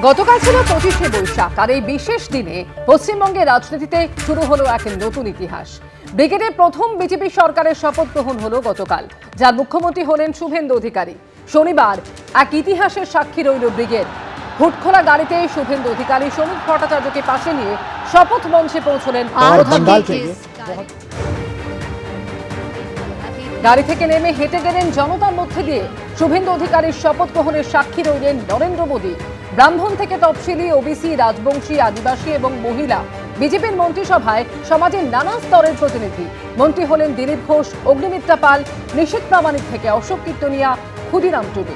গতকাল ছিল 25শে বৈশাখ আর এই বিশেষ দিনে পশ্চিমবঙ্গের রাজনীতিতে শুরু হলো এক নতুন ইতিহাস। ব্রিগেডের প্রথম বিজেপি সরকারের শপথ গ্রহণ হলো গতকাল, যার মুখ্যমন্ত্রী হলেন শুভেন্দু অধিকারী। শনিবার এক ইতিহাসের সাক্ষী রইল ব্রিগেড। হুটখোলা গাড়িতে শুভেন্দু অধিকারী শ্রমিক ভট্টাচার্যকে পাশে নিয়ে শপথ মঞ্চে পৌঁছলেন প্রধানমন্ত্রী। গাড়ি থেকে নেমে হেঁটে গেলেন জনতার মধ্যে দিয়ে। শুভেন্দু অধিকারীর শপথ গ্রহণের সাক্ষী রইলেন নরেন্দ্র মোদী। ব্রাহ্মণ থেকে তফসিলি, ওবিসি, রাজবংশী, আদিবাসী এবং মহিলা বিজেপির মন্ত্রিসভায় সমাজের নানা স্তরের প্রতিনিধি। মন্ত্রী হলেন দিলীপ ঘোষ, অগ্নিমিত্রা পাল, নিশীথ প্রামাণিক থেকে অশোক কীর্তনিয়া, ক্ষুদিরাম টুডু।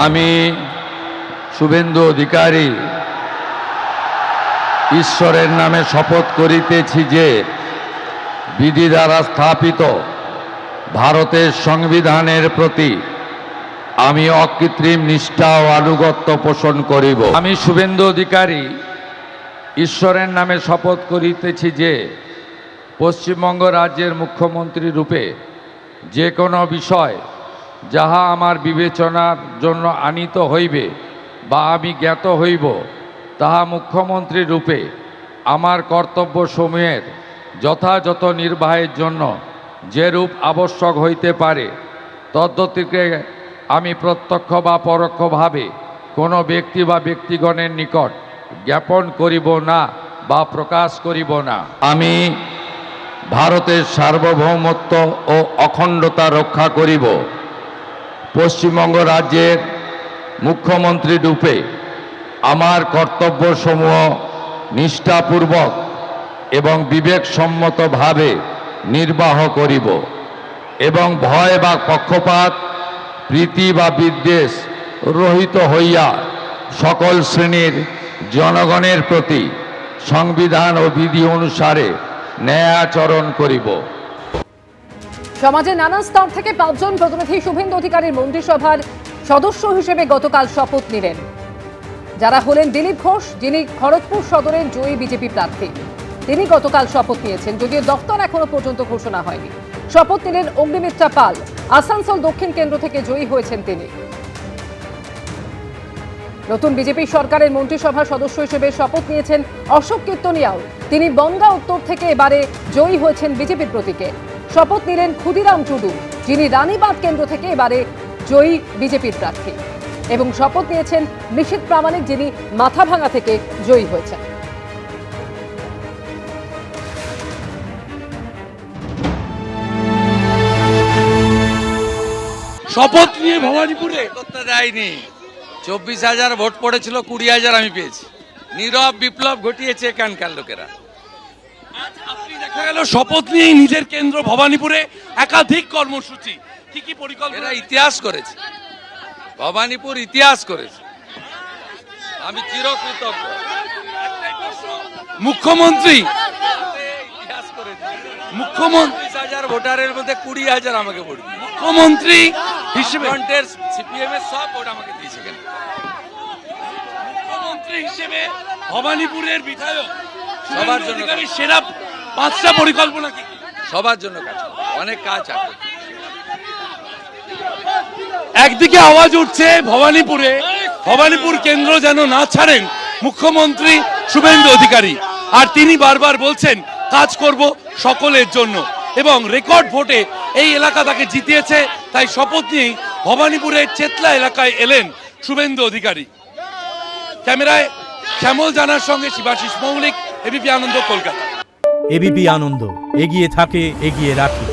আমি শুভেন্দু অধিকারী ঈশ্বরের নামে শপথ করিতেছি যে বিধি দ্বারা স্থাপিত ভারতের সংবিধানের প্রতি আমি অকৃত্রিম নিষ্ঠা ও আনুগত্য পোষণ করিব। আমি শুভেন্দু অধিকারী ঈশ্বরের নামে শপথ করিতেছি যে পশ্চিমবঙ্গ রাজ্যের মুখ্যমন্ত্রী রূপে যে কোনো বিষয় যাহা আমার বিবেচনার জন্য আনিত হইবে বা আমি জ্ঞাত হইব, তাহা মুখ্যমন্ত্রী রূপে আমার কর্তব্যসমূহের যথাযথ নির্বাহের জন্য যেরূপ আবশ্যক হইতে পারে তদ্গতিকে আমি প্রত্যক্ষ বা পরোক্ষভাবে কোনো ব্যক্তি বা ব্যক্তিগণের নিকট জ্ঞাপন করিব না বা প্রকাশ করিব না। আমি ভারতের সার্বভৌমত্ব ও অখণ্ডতা রক্ষা করিব। পশ্চিমবঙ্গ রাজ্যের মুখ্যমন্ত্রী রূপে আমার কর্তব্যসমূহ নিষ্ঠাপূর্বক এবং বিবেকসম্মতভাবে নির্বাহ করিব এবং ভয় বা পক্ষপাত, প্রীতি বা বিদ্বেষ রহিত হইয়া সকল শ্রেণীর জনগণের প্রতি সংবিধান ও বিধি অনুসারে ন্যায় আচরণ করিব। সমাজের নানা স্তর থেকে 5 জন প্রতিনিধি শুভেন্দু অধিকারীর মন্ত্রিসভার সদস্য হিসেবে গতকাল শপথ নিলেন, যারা হলেন দিলীপ ঘোষ, যিনি খড়গপুর সদরের জয়ী বিজেপি প্রার্থী। তিনি গতকাল শপথ নিয়েছেন, যদিও দফতর এখনো পর্যন্ত ঘোষণা হয়নি। শপথ নিলেন অগ্নিমিত্রা পাল, আসানসোল দক্ষিণ কেন্দ্র থেকে জয়ী হয়েছেন তিনি। নতুন বিজেপি সরকারের মন্ত্রিসভার সদস্য হিসেবে শপথ নিয়েছেন অশোক কীর্তনিয়াও। তিনি বনগাঁ উত্তর থেকে এবারে জয়ী হয়েছেন বিজেপির প্রতীকে। শপথ নিলেন ক্ষুদিরাম টুডু, যিনি রানীবাঁধ কেন্দ্র থেকে এবারে জয়ী বিজেপির প্রার্থী। এবং শপথ নিয়েছেন নিশীথ প্রামাণিক, যিনি মাথাভাঙা থেকে জয়ী হয়েছেন। শপথ নিয়ে ভবানীপুরে করতে দেয়নি। 24,000 ভোট পড়েছিল, 20,000 আমি পেয়েছি। নীরব বিপ্লব ঘটিয়েছে এখানকার লোকেরা। আপনি দেখা গেল শপথ নিয়ে নিজের কেন্দ্র ভবানীপুরে একাধিক কর্মসূচি, কি কি পরিকল্পনা? ইতিহাস করেছে, ভবানীপুর ইতিহাস করেছে, আমি চিরকৃতজ্ঞ। মুখ্যমন্ত্রী ইতিহাস করেছে। 20,000 ভোটারের মধ্যে 20,000 আমাকে ভোট দিয়েছে। মুখ্যমন্ত্রী হিসেবে সিপিএম এর সব ভোট আমাকে দিয়েছে। মুখ্যমন্ত্রী হিসেবে ভবানীপুরের বিধায়ক সবার জন্য সেরা 5টা পরিকল্পনা কি? সবার জন্য কাজ, অনেক কাজ আছে। একদিকে আওয়াজ উঠছে ভবানীপুর কেন্দ্র যেন না ছাড়েন মুখ্যমন্ত্রী শুভেন্দু অধিকারী, আর তিনি বারবার বলছেন কাজ করব সকলের জন্য, এবং রেকর্ড ভোটে এই এলাকা তাকে জিতিয়েছে। তাই শপথ নিয়েই ভবানীপুরের চেতলা এলাকায় এলেন শুভেন্দু অধিকারী। ক্যামেরায় শ্যামল জানার সঙ্গে শিবাশিস মৌলিক, এবিপি আনন্দ, কলকাতা। এবিপি আনন্দ, এগিয়ে থাকে, এগিয়ে রাখে।